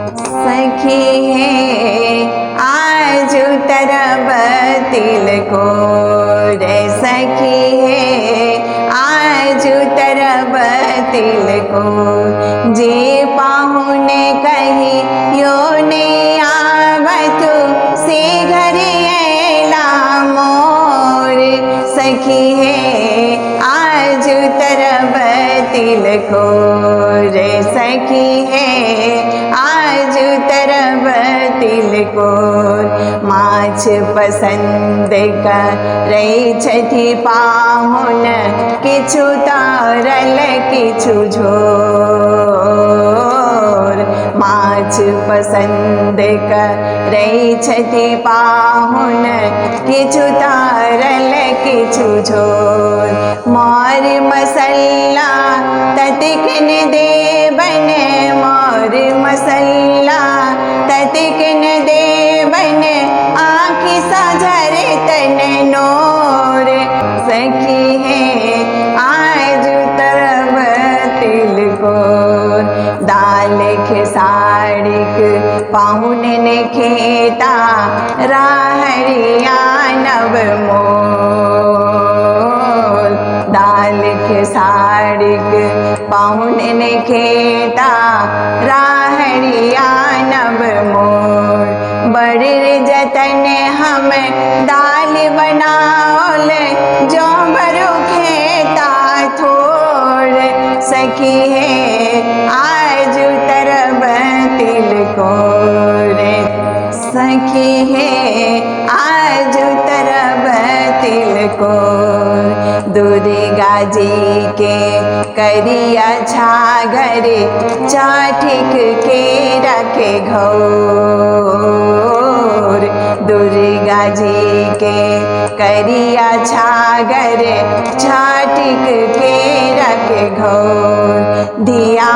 सखी है आज तरब तिल को रे, सखी है आज तरब तिल को। जे पाहुने कही यो ने आवतु से घरे ऐला मोर, सखी है आज तरब तिल को रे, सखी है आज तरब तिल को। माछ पसंद करै छथि पाहुन, किछु तरल किछु झोर। माछ पसंद करै छथि पाहुन, किछु तरल किछु झोर। मोर मसल्ला ततिकन देबन, मोर मसल्ला ततिकन देबन, आँखि साझर तन नोर, सखी है आज तरब तिल को। दाल खेसारिक पाहुन ने खेता, राहरिया नव मोल। दाल खेसारिक पाहुन ने खेता, राहरिया नव मोल। बड़े जतन हम दाल बनाओल, जो बरु खेता थोड़, सखी है आज तरब तिल को रे, सखी है आज तरब तिल को। दुर्गा जी के करिया छागर, चाठिक के रखे घोर। दुर्गा जी के करिया छागर, चाठिक के रखे घोर। धिया